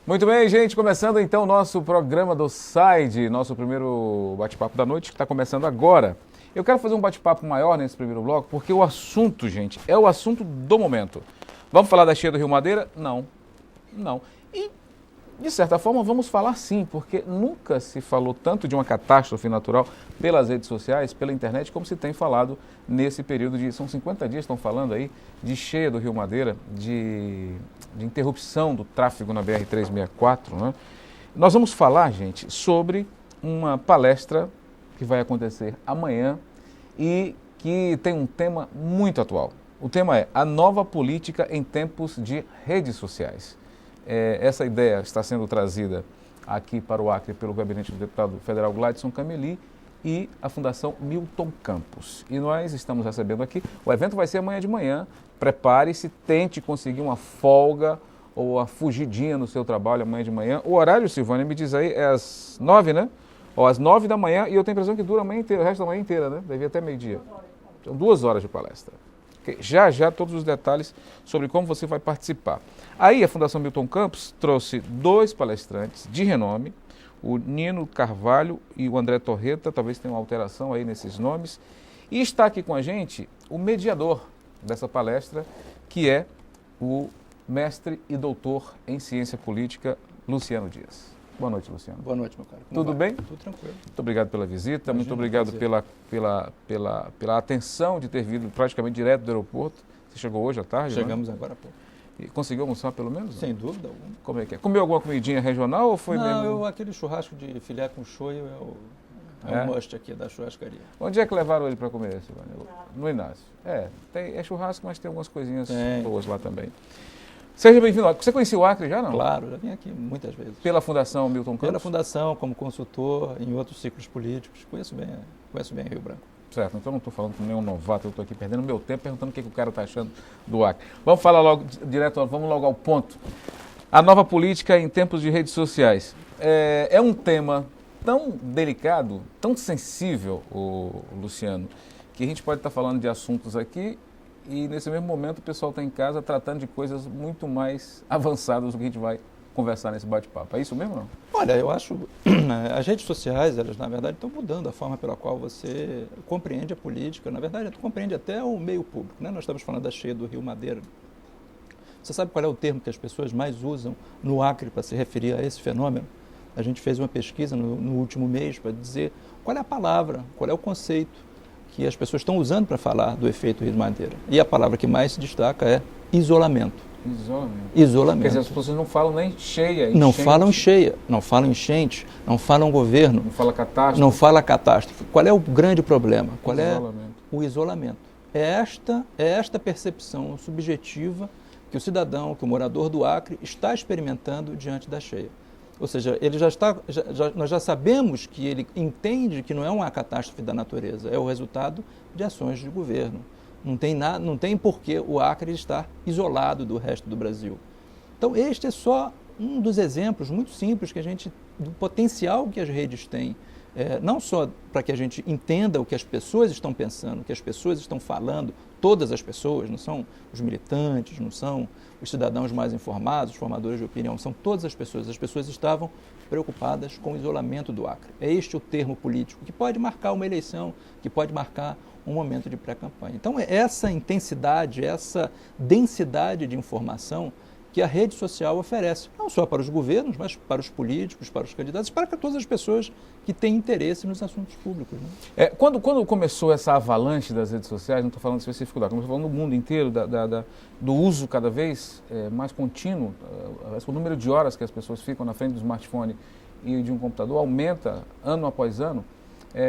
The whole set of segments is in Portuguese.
Muito bem, gente, começando então o nosso programa do Side, nosso primeiro bate-papo da noite, que está começando agora. Eu quero fazer um bate-papo maior nesse primeiro bloco, porque o assunto, gente, é o assunto do momento. Vamos falar da cheia do Rio Madeira? Não. E, de certa forma, vamos falar sim, porque nunca se falou tanto de uma catástrofe natural pelas redes sociais, pela internet, como se tem falado nesse período de... São 50 dias, estão falando aí, de cheia do Rio Madeira, de interrupção do tráfego na BR-364, né? Nós vamos falar, gente, sobre uma palestra que vai acontecer amanhã e que tem um tema muito atual. O tema é a nova política em tempos de redes sociais. Essa ideia está sendo trazida aqui para o Acre pelo gabinete do deputado federal Gladson Cameli e a Fundação Milton Campos. E nós estamos recebendo aqui, o evento vai ser amanhã de manhã, prepare-se, tente conseguir uma folga ou uma fugidinha no seu trabalho amanhã de manhã. O horário, Silvânia, me diz aí, é às 9, né? Ou às 9 da manhã, e eu tenho a impressão que dura a manhã inteira, o resto da manhã inteira, né? Deve ir até meio-dia. São 2 horas de palestra. Já todos os detalhes sobre como você vai participar. Aí a Fundação Milton Campos trouxe 2 palestrantes de renome, o Nino Carvalho e o André Torreta, talvez tenha uma alteração aí nesses nomes, e está aqui com a gente o mediador dessa palestra, que é o mestre e doutor em ciência política, Luciano Dias. Boa noite, Luciano. Boa noite, meu caro. Tudo bem? Tudo tranquilo. Muito obrigado pela visita, Imagina, muito obrigado pela atenção de ter vindo praticamente direto do aeroporto. Você chegou hoje à tarde, Chegamos né? agora há pouco. E conseguiu almoçar pelo menos? Sem dúvida alguma. Como é que é? Comeu alguma comidinha regional ou foi mesmo? Aquele churrasco de filé com shoyu é É? o must aqui da churrascaria. Onde é que levaram ele para comer, Silvânia? No Inácio. É churrasco, mas tem algumas coisinhas boas lá também. Seja bem-vindo. Você conhecia o Acre já, não? Claro, já vim aqui muitas vezes. Pela Fundação Milton Campos? Pela Fundação, como consultor em outros ciclos políticos. Conheço bem Rio Branco. Certo, então não estou falando com nenhum novato, eu estou aqui perdendo meu tempo perguntando o que o cara está achando do Acre. Vamos falar logo direto, vamos logo ao ponto. A nova política em tempos de redes sociais. É um tema tão delicado, tão sensível, Luciano, que a gente pode estar falando de assuntos aqui e nesse mesmo momento o pessoal está em casa tratando de coisas muito mais avançadas do que a gente vai conversar nesse bate-papo. É isso mesmo ou não? Olha, eu acho as redes sociais, elas na verdade estão mudando a forma pela qual você compreende a política, na verdade compreende até o meio público, né? Nós estamos falando da cheia do Rio Madeira. Você sabe qual é o termo que as pessoas mais usam no Acre para se referir a esse fenômeno? A gente fez uma pesquisa no último mês para dizer qual é a palavra, qual é o conceito que as pessoas estão usando para falar do efeito Rio Madeira. E a palavra que mais se destaca é isolamento. Isolamento. Quer dizer, as pessoas não falam nem cheia, enchente. Não falam cheia, não falam enchente, não falam governo. Não fala catástrofe. Não fala catástrofe. Qual é o grande problema? Qual Isolamento. é o isolamento? É esta percepção subjetiva que o cidadão, que o morador do Acre está experimentando diante da cheia. Ou seja, ele nós já sabemos que ele entende que não é uma catástrofe da natureza, é o resultado de ações de governo. Não tem porquê o Acre estar isolado do resto do Brasil. Então, este é só um dos exemplos muito simples do potencial que as redes têm, não só para que a gente entenda o que as pessoas estão pensando, o que as pessoas estão falando, todas as pessoas, não são os militantes, não são os cidadãos mais informados, os formadores de opinião, são todas as pessoas. As pessoas estavam preocupadas com o isolamento do Acre. É este o termo político que pode marcar uma eleição, que pode marcar um momento de pré-campanha. Então, é essa intensidade, essa densidade de informação que a rede social oferece, não só para os governos, mas para os políticos, para os candidatos, para todas as pessoas que têm interesse nos assuntos públicos. Né? Quando começou essa avalanche das redes sociais, não estou falando específico da Câmara, estou falando do mundo inteiro, do uso cada vez mais contínuo, o número de horas que as pessoas ficam na frente do smartphone e de um computador aumenta ano após ano.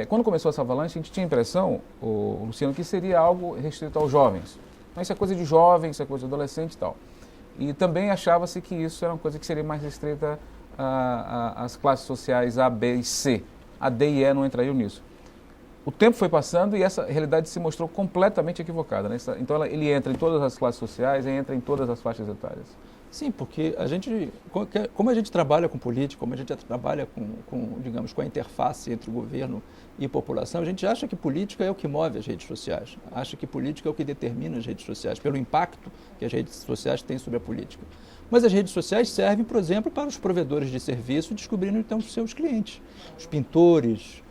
Quando começou essa avalanche, a gente tinha a impressão, Luciano, que seria algo restrito aos jovens. Mas isso é coisa de jovem, isso é coisa de adolescente e tal. E também achava-se que isso era uma coisa que seria mais restrita às classes sociais A, B e C. A D e E não entrariam nisso. O tempo foi passando e essa realidade se mostrou completamente equivocada, né? Então ele entra em todas as classes sociais, entra em todas as faixas etárias. Sim, porque como a gente trabalha com política, como a gente trabalha digamos, com a interface entre o governo e a população, a gente acha que política é o que move as redes sociais, acha que política é o que determina as redes sociais, pelo impacto que as redes sociais têm sobre a política. Mas as redes sociais servem, por exemplo, para os provedores de serviço descobrirem então os seus clientes, os pintores,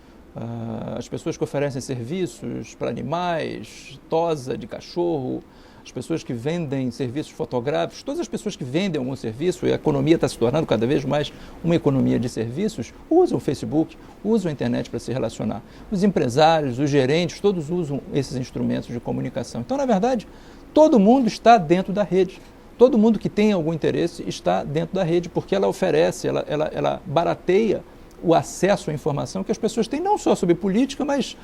as pessoas que oferecem serviços para animais, tosa de cachorro, as pessoas que vendem serviços fotográficos, todas as pessoas que vendem algum serviço, e a economia está se tornando cada vez mais uma economia de serviços, usam o Facebook, usam a internet para se relacionar. Os empresários, os gerentes, todos usam esses instrumentos de comunicação. Então, na verdade, todo mundo está dentro da rede. Todo mundo que tem algum interesse está dentro da rede, porque ela oferece, ela barateia o acesso à informação que as pessoas têm, não só sobre política, mas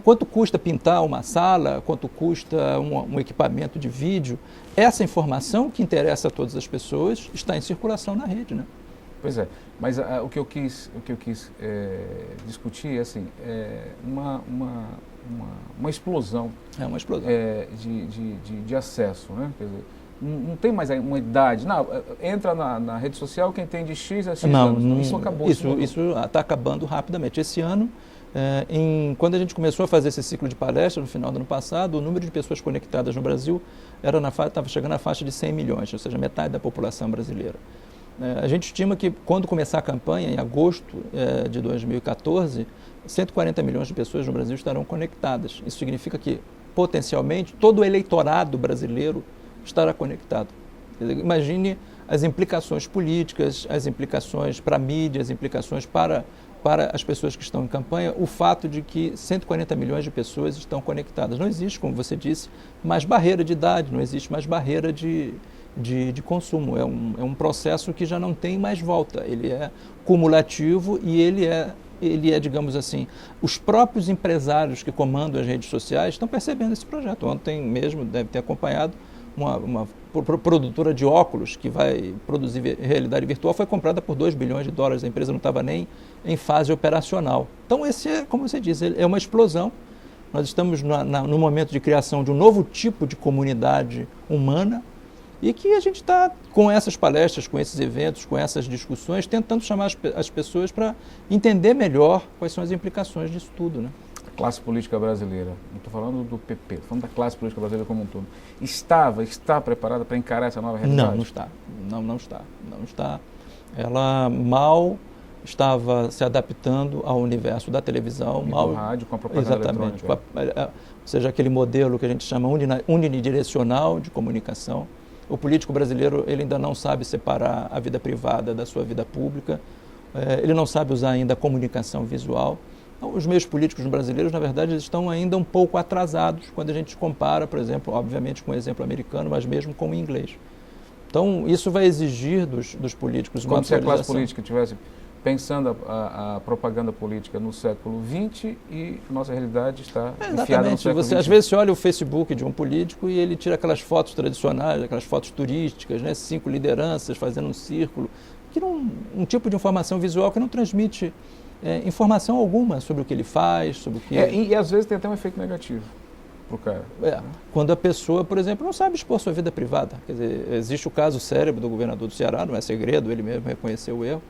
quanto custa pintar uma sala, quanto custa um equipamento de vídeo. Essa informação que interessa a todas as pessoas está em circulação na rede, né? Pois é, mas o que eu quis discutir é assim, uma explosão, uma explosão. De acesso, né? Quer dizer, não tem mais uma idade. Não, entra na rede social quem tem de X a X anos. Isso acabou. Isso está acabando rapidamente. Esse ano, quando a gente começou a fazer esse ciclo de palestras, no final do ano passado, o número de pessoas conectadas no Brasil estava chegando à faixa de 100 milhões, ou seja, metade da população brasileira. A gente estima que, quando começar a campanha, em agosto de 2014, 140 milhões de pessoas no Brasil estarão conectadas. Isso significa que, potencialmente, todo o eleitorado brasileiro estará conectado. Imagine as implicações políticas, as implicações para a mídia, as implicações para as pessoas que estão em campanha, o fato de que 140 milhões de pessoas estão conectadas. Não existe, como você disse, mais barreira de idade, não existe mais barreira de consumo. É um processo que já não tem mais volta. Ele é cumulativo e ele é, digamos assim, os próprios empresários que comandam as redes sociais estão percebendo esse projeto. Ontem mesmo, deve ter acompanhado, uma produtora de óculos que vai produzir realidade virtual foi comprada por $2 bilhões. A empresa não estava nem em fase operacional. Então, esse é, como você diz, é uma explosão. Nós estamos no momento de criação de um novo tipo de comunidade humana e que a gente está, com essas palestras, com esses eventos, com essas discussões, tentando chamar as pessoas para entender melhor quais são as implicações disso tudo, né? Classe política brasileira, não estou falando do PP, estou falando da classe política brasileira como um todo, está preparada para encarar essa nova realidade? Não está. Ela mal estava se adaptando ao universo da televisão, do rádio, com a propaganda exatamente, eletrônica. Ou seja, aquele modelo que a gente chama unidirecional de comunicação. O político brasileiro, ele ainda não sabe separar a vida privada da sua vida pública, ele não sabe usar ainda a comunicação visual. Os meios políticos brasileiros, na verdade, estão ainda um pouco atrasados quando a gente compara, por exemplo, obviamente com o exemplo americano, mas mesmo com o inglês. Então, isso vai exigir dos políticos uma atualização. Como se a classe política estivesse pensando a propaganda política no século XX e nossa realidade está enfiada no século XXI. Às vezes você olha o Facebook de um político e ele tira aquelas fotos tradicionais, aquelas fotos turísticas, né? 5 lideranças fazendo um círculo, que um tipo de informação visual que não transmite informação alguma sobre o que ele faz, sobre o que... E às vezes tem até um efeito negativo para o cara. Quando a pessoa, por exemplo, não sabe expor sua vida privada. Quer dizer, existe o caso célebre do governador do Ceará, não é segredo, ele mesmo reconheceu o erro,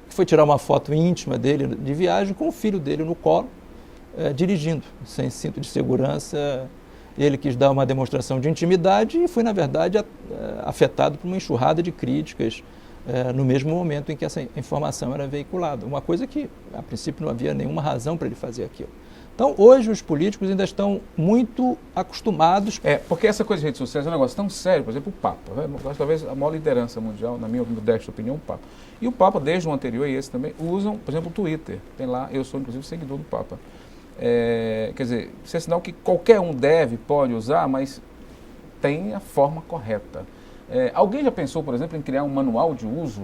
que foi tirar uma foto íntima dele de viagem com o filho dele no colo, dirigindo, sem cinto de segurança. Ele quis dar uma demonstração de intimidade e foi, na verdade, afetado por uma enxurrada de críticas no mesmo momento em que essa informação era veiculada. Uma coisa que, a princípio, não havia nenhuma razão para ele fazer aquilo. Então, hoje, os políticos ainda estão muito acostumados... Porque essa coisa de redes sociais é um negócio tão sério, por exemplo, o Papa. Talvez a maior liderança mundial, na minha modesta opinião, o Papa. E o Papa, desde o anterior e esse também, usam, por exemplo, o Twitter. Tem lá, eu sou, inclusive, seguidor do Papa. Quer dizer, isso é sinal que qualquer um pode usar, mas tem a forma correta. Alguém já pensou, por exemplo, em criar um manual de uso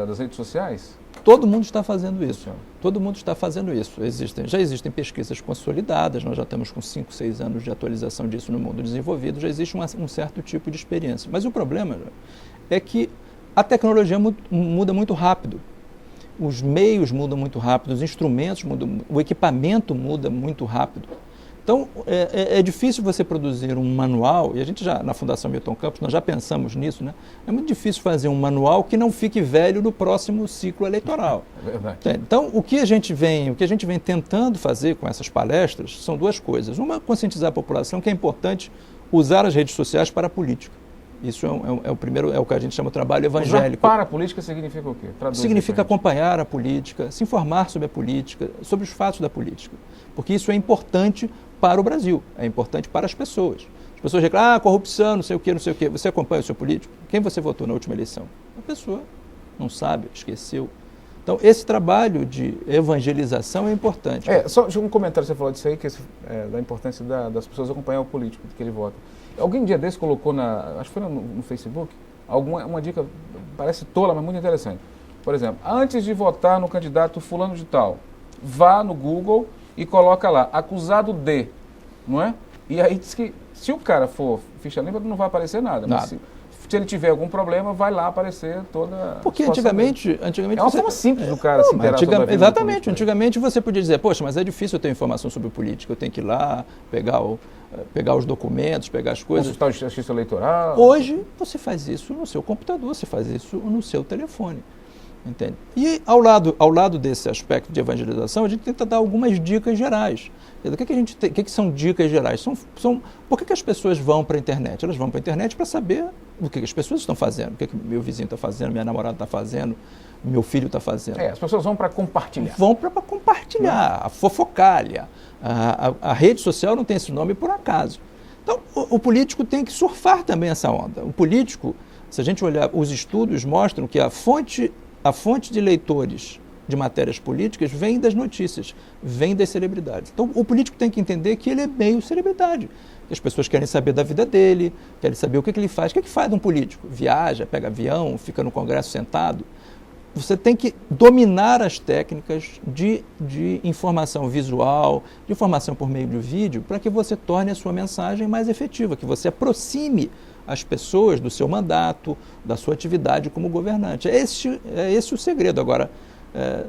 das redes sociais? Todo mundo está fazendo isso. Todo mundo está fazendo isso. Já existem pesquisas consolidadas, nós já estamos com 5, 6 anos de atualização disso no mundo desenvolvido, já existe um certo tipo de experiência. Mas o problema é que a tecnologia muda muito rápido. Os meios mudam muito rápido, os instrumentos mudam, o equipamento muda muito rápido. Então, é difícil você produzir um manual, e a gente já, na Fundação Milton Campos, nós já pensamos nisso, né? É muito difícil fazer um manual que não fique velho no próximo ciclo eleitoral. É verdade. Então, o que a gente vem tentando fazer com essas palestras são duas coisas. Uma, conscientizar a população que é importante usar as redes sociais para a política. Isso é o primeiro, é o que a gente chama de trabalho evangélico. Usar para a política significa o quê? Traduz significa acompanhar a política, se informar sobre a política, sobre os fatos da política. Porque isso é importante para o Brasil, é importante para as pessoas. As pessoas reclamam, corrupção, não sei o quê, não sei o quê. Você acompanha o seu político? Quem você votou na última eleição? A pessoa não sabe, esqueceu. Então, esse trabalho de evangelização é importante. Só um comentário, você falou disso aí, da importância das pessoas acompanhar o político que ele vota. Alguém um dia desse colocou, acho que foi no Facebook, uma dica, parece tola, mas muito interessante. Por exemplo, antes de votar no candidato fulano de tal, vá no Google e coloca lá, acusado de, não é? E aí diz que se o cara for ficha limpa, não vai aparecer nada. Mas se ele tiver algum problema, vai lá aparecer toda Porque antigamente é uma forma simples do cara se inteirar sobre a vida exatamente. política. Antigamente você podia dizer, poxa, mas é difícil eu ter informação sobre política, eu tenho que ir lá, pegar os documentos, pegar as coisas. Consultar a justiça eleitoral. Hoje você faz isso no seu computador, você faz isso no seu telefone. Entende? E ao lado desse aspecto de evangelização, a gente tenta dar algumas dicas gerais. O que são dicas gerais? Por que as pessoas vão para a internet? Elas vão para a internet para saber o que as pessoas estão fazendo, o que meu vizinho está fazendo, minha namorada está fazendo, meu filho está fazendo. As pessoas vão para compartilhar. Vão para compartilhar, a fofocalha. A rede social não tem esse nome por acaso. Então, o político tem que surfar também essa onda. O político, se a gente olhar, os estudos mostram que a fonte de leitores de matérias políticas vem das notícias, vem das celebridades. Então, o político tem que entender que ele é meio celebridade. As pessoas querem saber da vida dele, querem saber o que ele faz. O que faz um político? Viaja, pega avião, fica no Congresso sentado. Você tem que dominar as técnicas de informação visual, de informação por meio de vídeo, para que você torne a sua mensagem mais efetiva, que você aproxime as pessoas do seu mandato, da sua atividade como governante. É esse o segredo. Agora,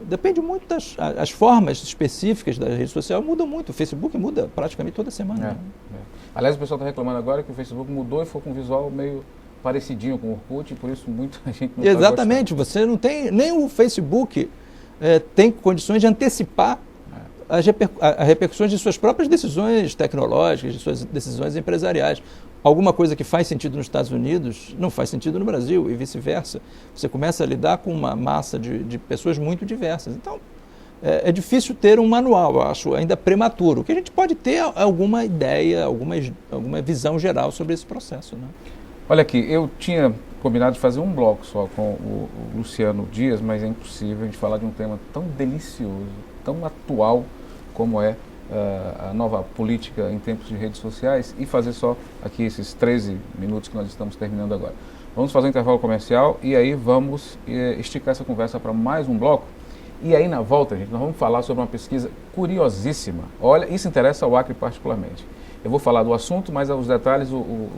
depende muito as formas específicas da rede social, mudam muito. O Facebook muda praticamente toda semana. Aliás, o pessoal está reclamando agora que o Facebook mudou e foi com um visual meio parecidinho com o Orkut, e por isso muita gente não está Exatamente, você não tem, nem o Facebook tem condições de antecipar as repercussões de suas próprias decisões tecnológicas, de suas decisões empresariais. Alguma coisa que faz sentido nos Estados Unidos não faz sentido no Brasil e vice-versa. Você começa a lidar com uma massa de pessoas muito diversas. Então, é difícil ter um manual, eu acho ainda prematuro. O que a gente pode ter alguma ideia, alguma visão geral sobre esse processo, né? Olha aqui, eu tinha combinado de fazer um bloco só com o Luciano Dias, mas é impossível a gente falar de um tema tão delicioso, tão atual como é a nova política em tempos de redes sociais e fazer só aqui esses 13 minutos que nós estamos terminando agora. Vamos fazer um intervalo comercial e aí vamos esticar essa conversa para mais um bloco. E aí na volta, gente, nós vamos falar sobre uma pesquisa curiosíssima. Olha, isso interessa ao Acre particularmente. Eu vou falar do assunto, mas os detalhes o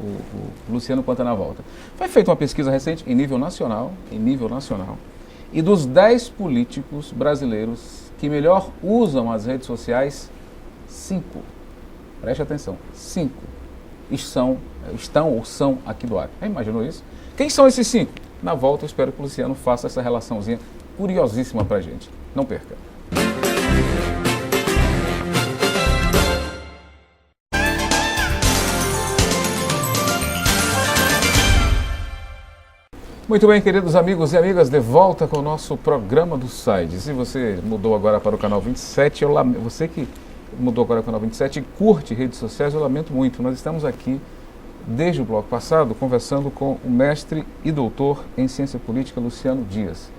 Luciano conta na volta. Foi feita uma pesquisa recente em nível nacional, e dos 10 políticos brasileiros que melhor usam as redes sociais, 5, preste atenção, 5 estão ou são aqui do Acre. Já imaginou isso? Quem são esses 5? Na volta eu espero que o Luciano faça essa relaçãozinha curiosíssima pra gente. Não perca. Muito bem, queridos amigos e amigas, de volta com o nosso programa do SAID. Se você mudou agora para o canal 27, você que mudou agora para o canal 27 e curte redes sociais, eu lamento muito. Nós estamos aqui, desde o bloco passado, conversando com o mestre e doutor em ciência política, Luciano Dias.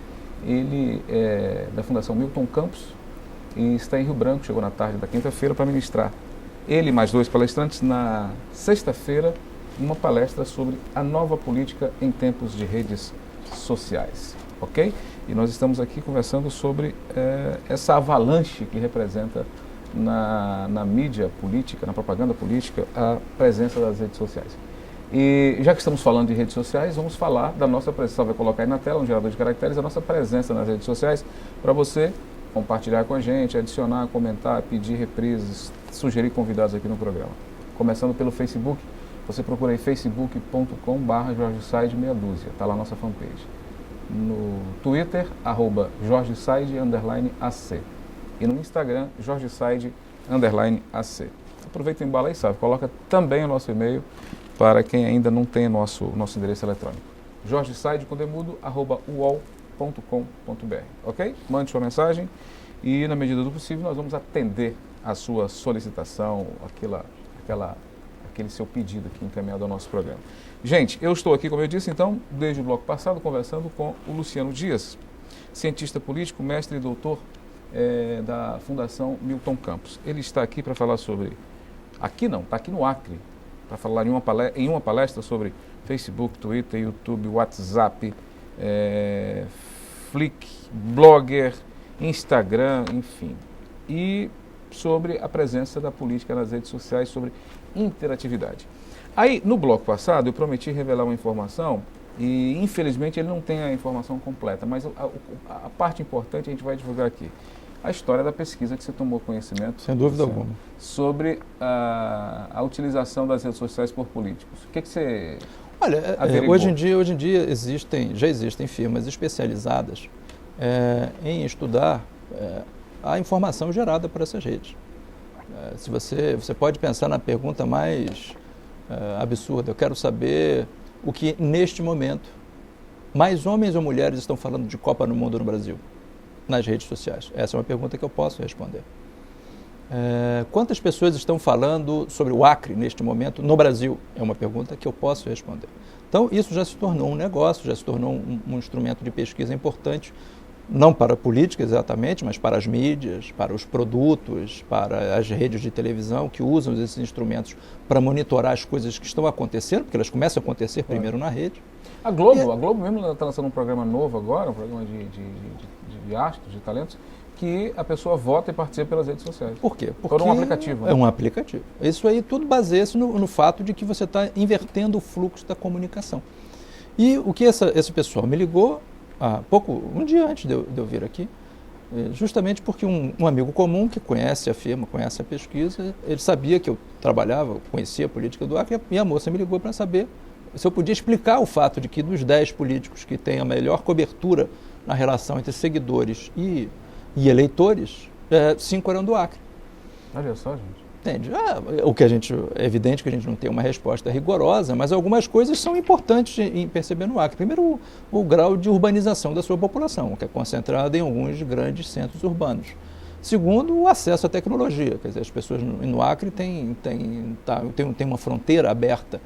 Ele é da Fundação Milton Campos e está em Rio Branco, chegou na tarde da quinta-feira para ministrar. Ele e mais 2 palestrantes na sexta-feira, uma palestra sobre a nova política em tempos de redes sociais, ok? E nós estamos aqui conversando sobre essa avalanche que representa na mídia política, na propaganda política, a presença das redes sociais. E já que estamos falando de redes sociais, vamos falar da nossa presença. Vai colocar aí na tela um gerador de caracteres, a nossa presença nas redes sociais, para você compartilhar com a gente, adicionar, comentar, pedir reprises, sugerir convidados aqui no programa. Começando pelo Facebook. Você procura aí facebook.com/JorgeSaid612, está lá a nossa fanpage. No Twitter, @JorgeSaid_AC. E no Instagram, JorgeSaid_AC. Aproveita o embalo aí, sabe? Coloca também o nosso e-mail para quem ainda não tem nosso endereço eletrônico. jorgesaid.uol.com.br, ok? Mande sua mensagem e, na medida do possível, nós vamos atender a sua solicitação, aquele seu pedido aqui encaminhado ao nosso programa. Gente, eu estou aqui, como eu disse, então, desde o bloco passado, conversando com o Luciano Dias, cientista político, mestre e doutor da Fundação Milton Campos. Ele está aqui para falar sobre... Aqui não, está aqui no Acre, para falar em uma palestra sobre Facebook, Twitter, YouTube, WhatsApp, Flick, Blogger, Instagram, enfim. E sobre a presença da política nas redes sociais, sobre interatividade. Aí, no bloco passado, eu prometi revelar uma informação e, infelizmente, ele não tem a informação completa, mas a parte importante a gente vai divulgar aqui. A história da pesquisa que você tomou conhecimento. Sem dúvida alguma. Sobre a utilização das redes sociais por políticos. O que você Olha, averiguou? hoje em dia já existem firmas especializadas em estudar a informação gerada por essas redes. Se você pode pensar na pergunta mais absurda, eu quero saber o que neste momento mais homens ou mulheres estão falando de Copa no Mundo no Brasil, nas redes sociais. Essa é uma pergunta que eu posso responder. Quantas pessoas estão falando sobre o Acre neste momento no Brasil? É uma pergunta que eu posso responder. Então, isso já se tornou um negócio, já se tornou um instrumento de pesquisa importante, não para a política exatamente, mas para as mídias, para os produtos, para as redes de televisão que usam esses instrumentos para monitorar as coisas que estão acontecendo, porque elas começam a acontecer primeiro na rede. A Globo mesmo está lançando um programa novo agora, um programa de astros, de talentos, que a pessoa vota e participa pelas redes sociais. Por quê? Porque por um aplicativo. Né? É um aplicativo. Isso aí tudo baseia-se no fato de que você está invertendo o fluxo da comunicação. E o que esse pessoal me ligou um dia antes de eu vir aqui, justamente porque um amigo comum que conhece a firma, conhece a pesquisa, ele sabia que eu conhecia a política do Acre, e a moça me ligou para saber se eu podia explicar o fato de que dos 10 políticos que têm a melhor cobertura na relação entre seguidores e eleitores, 5 eram do Acre. Olha só, gente. Entende? É evidente que a gente não tem uma resposta rigorosa, mas algumas coisas são importantes em perceber no Acre. Primeiro, o grau de urbanização da sua população, que é concentrada em alguns grandes centros urbanos. Segundo, o acesso à tecnologia. Quer dizer, as pessoas no Acre têm uma fronteira aberta,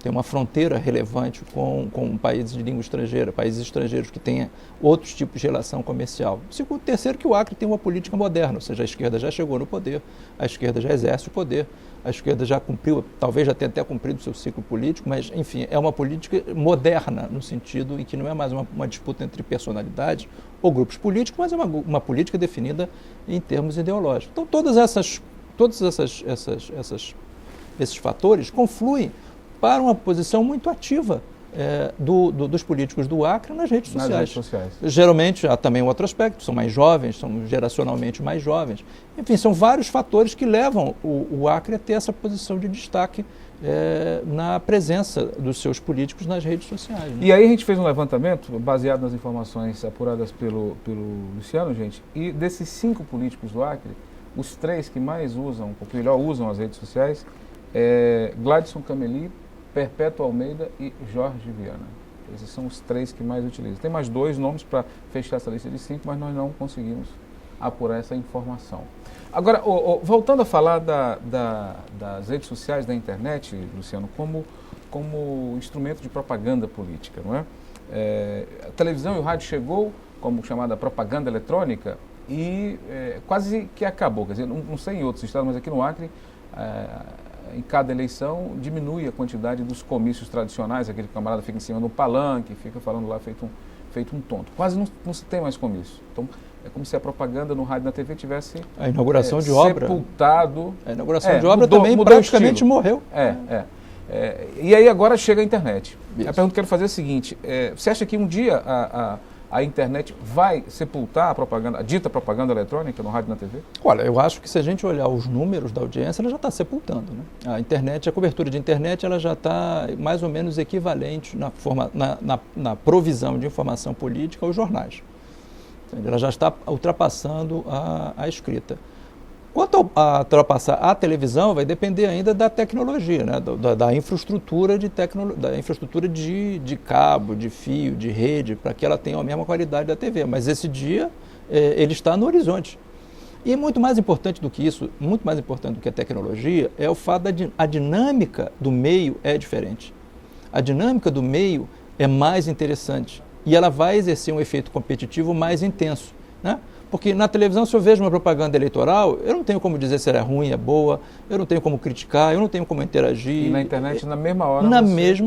tem uma fronteira relevante com países de língua estrangeira, países estrangeiros que tenham outros tipos de relação comercial. Terceiro, que o Acre tem uma política moderna, ou seja, a esquerda já chegou no poder, a esquerda já exerce o poder, a esquerda já cumpriu, talvez já tenha até cumprido o seu ciclo político, mas, enfim, é uma política moderna, no sentido em que não é mais uma disputa entre personalidades ou grupos políticos, mas é uma política definida em termos ideológicos. Então, todos esses fatores confluem para uma posição muito ativa dos políticos do Acre nas redes sociais. Geralmente, há também um outro aspecto, são mais jovens, são geracionalmente mais jovens. Enfim, são vários fatores que levam o Acre a ter essa posição de destaque na presença dos seus políticos nas redes sociais. Né? E aí a gente fez um levantamento, baseado nas informações apuradas pelo Luciano, gente, e desses 5 políticos do Acre, os 3 que mais usam, ou que melhor usam as redes sociais, Gladson Cameli, Perpétuo Almeida e Jorge Viana. Esses são os 3 que mais utilizam. Tem mais 2 nomes para fechar essa lista de 5, mas nós não conseguimos apurar essa informação. Agora, voltando a falar das redes sociais, da internet, Luciano, como instrumento de propaganda política, não é? A televisão e o rádio chegou como chamada propaganda eletrônica e quase que acabou. Quer dizer, não sei em outros estados, mas aqui no Acre, em cada eleição diminui a quantidade dos comícios tradicionais, aquele camarada fica em cima do palanque, fica falando lá feito um tonto. Quase não se tem mais comício. Então, é como se a propaganda no rádio e na TV tivesse a inauguração de obra sepultado. A inauguração de obra também praticamente morreu. E aí agora chega a internet. Isso. A pergunta que eu quero fazer é a seguinte, você acha que um dia a internet vai sepultar a dita propaganda eletrônica no rádio e na TV? Olha, eu acho que se a gente olhar os números da audiência, ela já está sepultando. Né? A cobertura de internet, ela já está mais ou menos equivalente na provisão de informação política aos jornais. Ela já está ultrapassando a escrita. Quanto a ultrapassar a televisão, vai depender ainda da tecnologia, né? da infraestrutura, da infraestrutura de cabo, de fio, de rede, para que ela tenha a mesma qualidade da TV. Mas esse dia, ele está no horizonte. E muito mais importante do que isso, muito mais importante do que a tecnologia, é o fato a dinâmica do meio é diferente. A dinâmica do meio é mais interessante e ela vai exercer um efeito competitivo mais intenso, né? Porque na televisão, se eu vejo uma propaganda eleitoral, eu não tenho como dizer se ela é ruim, é boa, eu não tenho como criticar, eu não tenho como interagir. E na internet, na mesma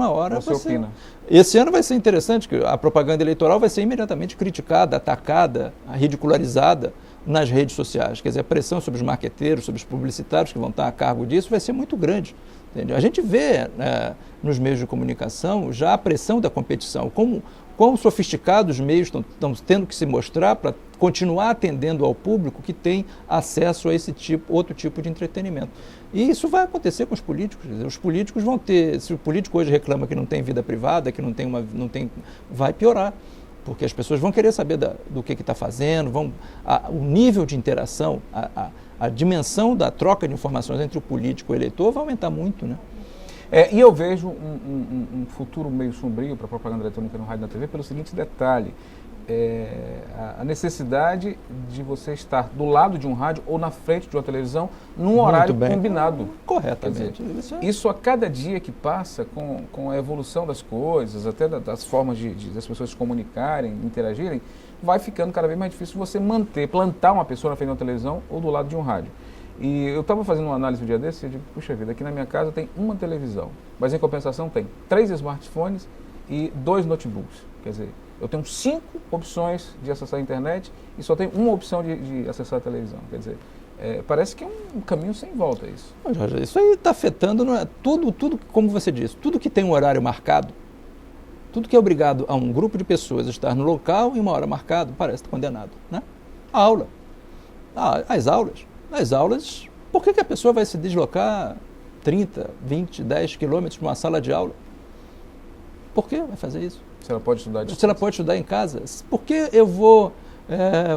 hora, você opina. Esse ano vai ser interessante, que a propaganda eleitoral vai ser imediatamente criticada, atacada, ridicularizada nas redes sociais. Quer dizer, a pressão sobre os marqueteiros, sobre os publicitários que vão estar a cargo disso vai ser muito grande. Entendeu? A gente vê nos meios de comunicação já a pressão da competição, quão sofisticados os meios estão tendo que se mostrar para continuar atendendo ao público que tem acesso a outro tipo de entretenimento. E isso vai acontecer com os políticos. Quer dizer, os políticos vão ter, se o político hoje reclama que não tem vida privada, que vai piorar, porque as pessoas vão querer saber do que está fazendo, o nível de interação, a dimensão da troca de informações entre o político e o eleitor vai aumentar muito, né? E eu vejo um futuro meio sombrio para a propaganda eletrônica no rádio e na TV pelo seguinte detalhe. A necessidade de você estar do lado de um rádio ou na frente de uma televisão num horário combinado. Corretamente. Dizer, isso a cada dia que passa com a evolução das coisas, até das formas das pessoas se comunicarem, interagirem, vai ficando cada vez mais difícil você plantar uma pessoa na frente de uma televisão ou do lado de um rádio. E eu estava fazendo uma análise um dia desse e eu digo, puxa vida, aqui na minha casa tem uma televisão, mas em compensação tem 3 smartphones e 2 notebooks. Quer dizer, eu tenho 5 opções de acessar a internet e só tenho uma opção de acessar a televisão. Quer dizer, parece que é um caminho sem volta isso. Jorge, isso aí está afetando tudo, como você disse, tudo que tem um horário marcado, tudo que é obrigado a um grupo de pessoas a estar no local em uma hora marcada, parece condenado, né? A aula. As aulas, por que a pessoa vai se deslocar 30, 20, 10 quilômetros para uma sala de aula? Por que vai fazer isso? Se ela pode estudar Se ela pode estudar em casa. Por que eu vou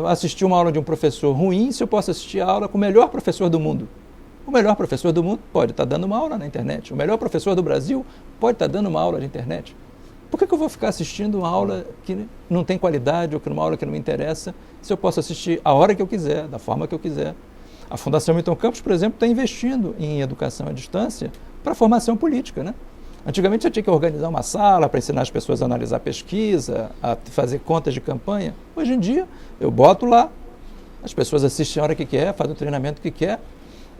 assistir uma aula de um professor ruim se eu posso assistir a aula com o melhor professor do mundo? O melhor professor do mundo pode estar dando uma aula na internet. O melhor professor do Brasil pode estar dando uma aula de internet. Por que eu vou ficar assistindo uma aula que não tem qualidade ou uma aula que não me interessa se eu posso assistir a hora que eu quiser, da forma que eu quiser? A Fundação Milton Campos, por exemplo, está investindo em educação à distância para formação política, né? Antigamente eu tinha que organizar uma sala para ensinar as pessoas a analisar pesquisa, a fazer contas de campanha. Hoje em dia, eu boto lá, as pessoas assistem a hora que quer, fazem o treinamento que quer,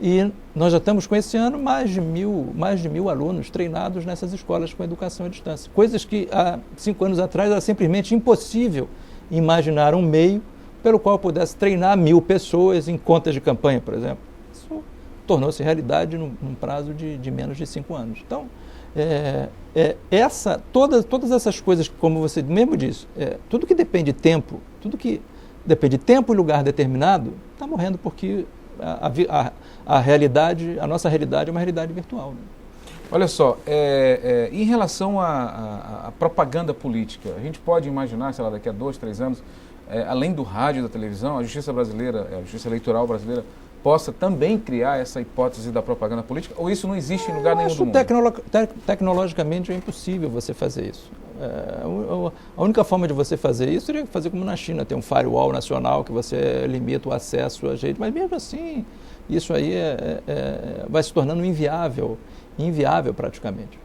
e nós já estamos com esse ano mais de mil alunos treinados nessas escolas com educação à distância. Coisas que há 5 anos atrás era simplesmente impossível imaginar um meio pelo qual pudesse treinar 1000 pessoas em contas de campanha, por exemplo. Isso tornou-se realidade num prazo de menos de 5 anos. Então, todas essas coisas, como você mesmo disse, tudo que depende de tempo, e lugar determinado, está morrendo porque a nossa realidade é uma realidade virtual, né? Olha só, em relação à propaganda política, a gente pode imaginar, sei lá, daqui a 2, 3 anos, além do rádio e da televisão, a justiça brasileira, a justiça eleitoral brasileira, possa também criar essa hipótese da propaganda política, ou isso não existe em lugar nenhum do mundo? Tecnologicamente é impossível você fazer isso. A única forma de você fazer isso seria fazer como na China, ter um firewall nacional que você limita o acesso às redes, mas mesmo assim, isso aí vai se tornando inviável praticamente.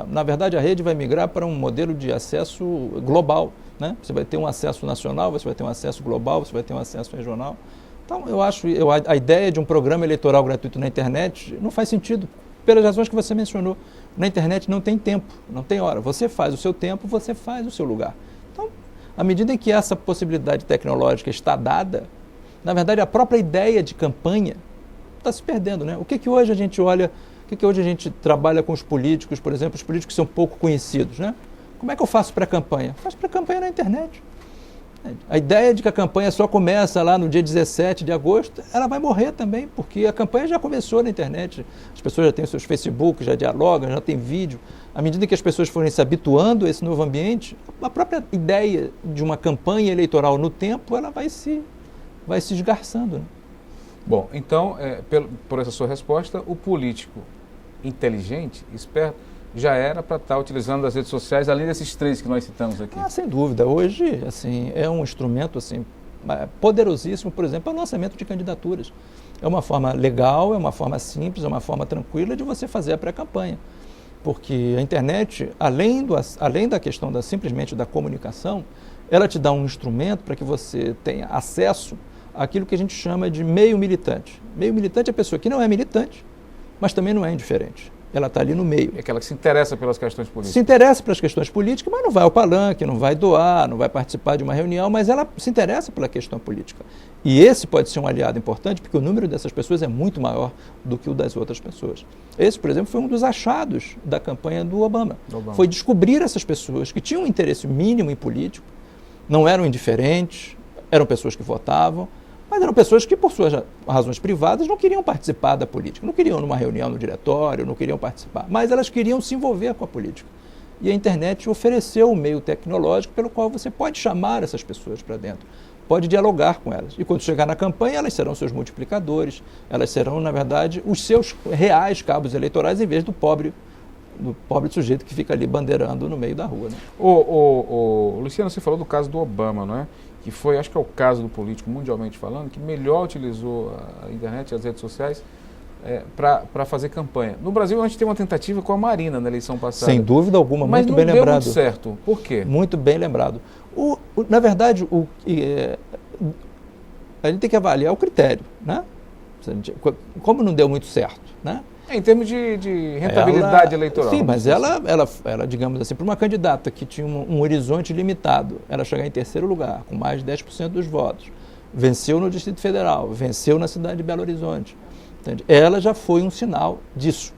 Na verdade, a rede vai migrar para um modelo de acesso global, né? Você vai ter um acesso nacional, você vai ter um acesso global, você vai ter um acesso regional. Então, eu acho a ideia de um programa eleitoral gratuito na internet não faz sentido, pelas razões que você mencionou. Na internet não tem tempo, não tem hora. Você faz o seu tempo, você faz o seu lugar. Então, à medida em que essa possibilidade tecnológica está dada, na verdade, a própria ideia de campanha está se perdendo, né? O que hoje a gente olha, o que hoje a gente trabalha com os políticos, por exemplo, os políticos são pouco conhecidos, né? Como é que eu faço pré-campanha? Faço pré-campanha na internet. A ideia de que a campanha só começa lá no dia 17 de agosto, ela vai morrer também, porque a campanha já começou na internet. As pessoas já têm os seus Facebook, já dialogam, já tem vídeo. À medida que as pessoas forem se habituando a esse novo ambiente, a própria ideia de uma campanha eleitoral no tempo, ela vai se esgarçando, né? Bom, então, por essa sua resposta, o político inteligente, esperto, já era para estar utilizando as redes sociais, além desses três que nós citamos aqui. Sem dúvida. Hoje, assim, é um instrumento assim, poderosíssimo, por exemplo, para o lançamento de candidaturas. É uma forma legal, é uma forma simples, é uma forma tranquila de você fazer a pré-campanha. Porque a internet, além da questão simplesmente da comunicação, ela te dá um instrumento para que você tenha acesso àquilo que a gente chama de meio militante. Meio militante é a pessoa que não é militante, mas também não é indiferente. Ela está ali no meio. É aquela que se interessa pelas questões políticas. Se interessa pelas questões políticas, mas não vai ao palanque, não vai doar, não vai participar de uma reunião, mas ela se interessa pela questão política. E esse pode ser um aliado importante, porque o número dessas pessoas é muito maior do que o das outras pessoas. Esse, por exemplo, foi um dos achados da campanha do Obama. Foi descobrir essas pessoas que tinham um interesse mínimo em político, não eram indiferentes, eram pessoas que votavam, mas eram pessoas que, por suas razões privadas, não queriam participar da política, não queriam numa reunião no diretório, não queriam participar, mas elas queriam se envolver com a política. E a internet ofereceu um meio tecnológico pelo qual você pode chamar essas pessoas para dentro, pode dialogar com elas. E quando chegar na campanha, elas serão seus multiplicadores, elas serão, na verdade, os seus reais cabos eleitorais, em vez do pobre sujeito que fica ali bandeirando no meio da rua. Né? Luciano, você falou do caso do Obama, não é? Que foi, acho que é o caso do político, mundialmente falando, que melhor utilizou a internet e as redes sociais para fazer campanha. No Brasil, a gente tem uma tentativa com a Marina na eleição passada. Sem dúvida alguma, mas muito bem lembrado. Mas não deu muito certo. Por quê? Muito bem lembrado. Na verdade, a gente tem que avaliar o critério, né? Como não deu muito certo, né? Em termos de rentabilidade eleitoral. Sim, mas ela, digamos assim, para uma candidata que tinha um horizonte limitado, ela chegar em terceiro lugar, com mais de 10% dos votos, venceu no Distrito Federal, venceu na cidade de Belo Horizonte. Entende? Ela já foi um sinal disso.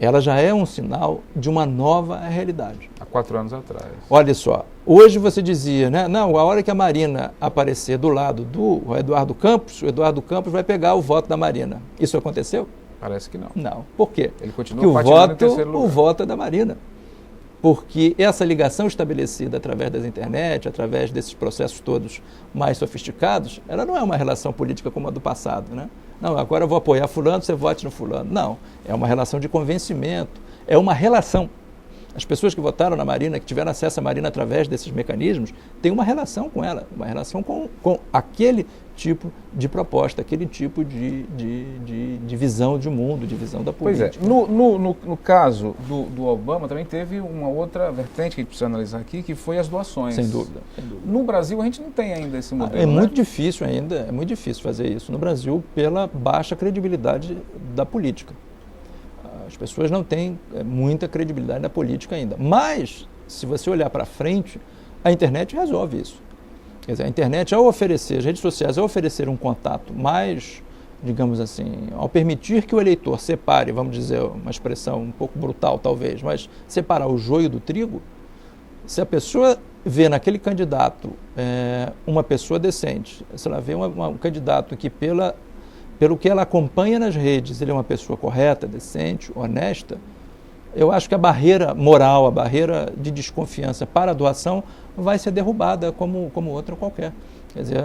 Ela já é um sinal de uma nova realidade. Há 4 anos atrás. Olha só, hoje você dizia, né? Não, a hora que a Marina aparecer do lado do Eduardo Campos, o Eduardo Campos vai pegar o voto da Marina. Isso aconteceu? Parece que não. Não. Por quê? Ele continua patinando em terceiro lugar. O voto é da Marina. Porque essa ligação estabelecida através das internet, através desses processos todos mais sofisticados, ela não é uma relação política como a do passado, né? Não, agora eu vou apoiar fulano, você vote no fulano. Não, é uma relação de convencimento, é uma relação. As pessoas que votaram na Marina, que tiveram acesso à Marina através desses mecanismos, têm uma relação com ela, uma relação com aquele tipo de proposta, aquele tipo de visão de mundo, de visão da política. Pois é, no caso do Obama também teve uma outra vertente que a gente precisa analisar aqui, que foi as doações. Sem dúvida, sem dúvida. No Brasil a gente não tem ainda esse modelo. É muito difícil ainda, é muito difícil fazer isso no Brasil pela baixa credibilidade da política. As pessoas não têm muita credibilidade na política ainda. Mas, se você olhar para frente, a internet resolve isso. Quer dizer, a internet, ao oferecer, as redes sociais, ao oferecer um contato mais, digamos assim, ao permitir que o eleitor separe, vamos dizer, uma expressão um pouco brutal talvez, mas separar o joio do trigo, se a pessoa vê naquele candidato uma pessoa decente, se ela vê um candidato que pelo que ela acompanha nas redes, ele é uma pessoa correta, decente, honesta, eu acho que a barreira moral, a barreira de desconfiança para a doação vai ser derrubada como outra qualquer. Quer dizer,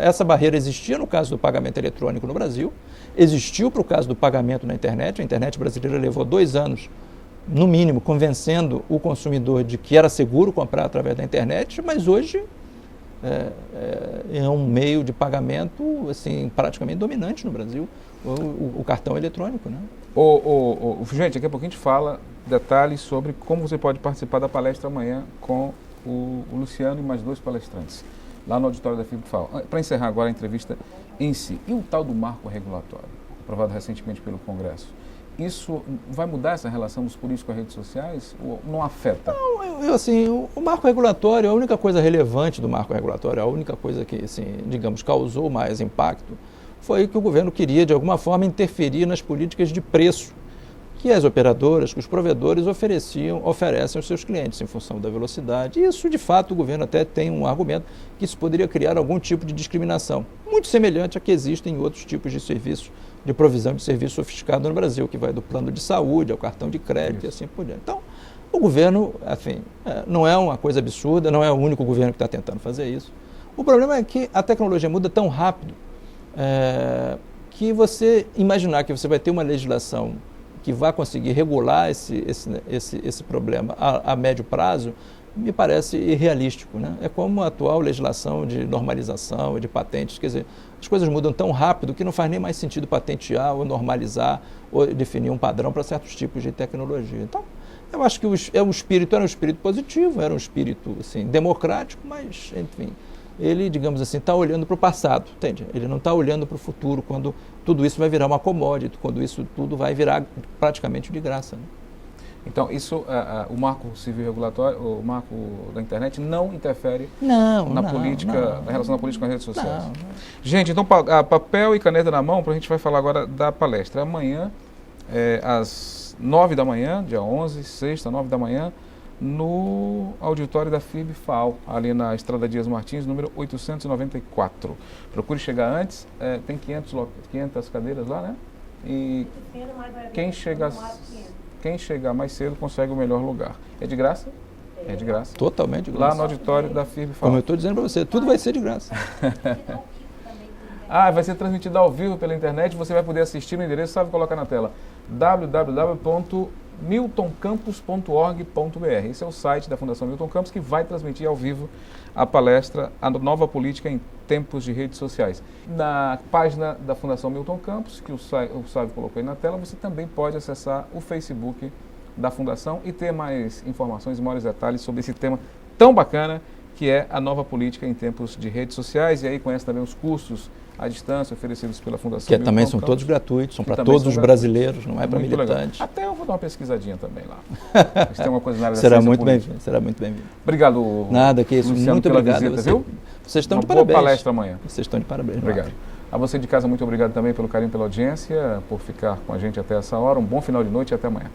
essa barreira existia no caso do pagamento eletrônico no Brasil, existiu para o caso do pagamento na internet. A internet brasileira levou 2 anos, no mínimo, convencendo o consumidor de que era seguro comprar através da internet, mas hoje é um meio de pagamento assim, praticamente dominante no Brasil, o cartão eletrônico, né? Gente, daqui a pouco a gente fala detalhes sobre como você pode participar da palestra amanhã com o Luciano e mais 2 palestrantes, lá no auditório da FIBFAL. Para encerrar agora a entrevista em si, e o tal do marco regulatório, aprovado recentemente pelo Congresso, isso vai mudar essa relação dos políticos com as redes sociais ou não afeta? Não, assim, o marco regulatório, a única coisa relevante do marco regulatório, a única coisa que, assim, digamos, causou mais impacto, foi que o governo queria, de alguma forma, interferir nas políticas de preço que as operadoras, que os provedores oferecem aos seus clientes em função da velocidade. E isso, de fato, o governo até tem um argumento que isso poderia criar algum tipo de discriminação, muito semelhante a que existe em outros tipos de serviços, de provisão de serviço sofisticado no Brasil, que vai do plano de saúde ao cartão de crédito e assim por diante. Então, o governo, enfim, não é uma coisa absurda, não é o único governo que está tentando fazer isso. O problema é que a tecnologia muda tão rápido. que você imaginar que você vai ter uma legislação que vai conseguir regular esse problema a médio prazo, me parece irrealístico, né? É como a atual legislação de normalização e de patentes, quer dizer, as coisas mudam tão rápido que não faz nem mais sentido patentear ou normalizar ou definir um padrão para certos tipos de tecnologia. Então, eu acho que o espírito era um espírito positivo, era um espírito assim, democrático, mas, enfim, ele, digamos assim, está olhando para o passado, entende? Ele não está olhando para o futuro, quando tudo isso vai virar uma commodity, quando isso tudo vai virar praticamente de graça, né? Então, isso, o marco civil regulatório, o marco da internet não interfere na política, na relação da política com as redes sociais. Não. Gente, então, papel e caneta na mão, a gente vai falar agora da palestra. Amanhã, às 9 da manhã, dia 11, sexta, 9 da manhã, no auditório da FIB-FAO, ali na Estrada Dias Martins, número 894. Procure chegar antes, tem 500 cadeiras lá, né? E quem chegar mais cedo consegue o melhor lugar. É de graça? É de graça. Totalmente de graça. Lá no auditório da FIB-FAO. Como eu estou dizendo para você, tudo vai ser de graça. Vai ser transmitido ao vivo pela internet, você vai poder assistir no endereço, sabe colocar na tela, www.miltoncampus.org.br. Esse é o site da Fundação Milton Campos que vai transmitir ao vivo a palestra A Nova Política em Tempos de Redes Sociais. Na página da Fundação Milton Campos, que o Sávio colocou aí na tela, você também pode acessar o Facebook da Fundação e ter mais informações e maiores detalhes sobre esse tema tão bacana que é a nova política em tempos de redes sociais. E aí conhece também os cursos à distância oferecidos pela Fundação Milton também são todos gratuitos, são para todos os brasileiros, não é para militantes. Até eu vou dar uma pesquisadinha também lá. Se tem uma coisa na área da será muito bem-vindo, será muito bem-vindo. Obrigado, nada, que isso, Luciano, muito obrigado visita, viu? Vocês estão uma de parabéns. Boa palestra amanhã. Vocês estão de parabéns. Obrigado. A você de casa, muito obrigado também pelo carinho, pela audiência, por ficar com a gente até essa hora. Um bom final de noite e até amanhã.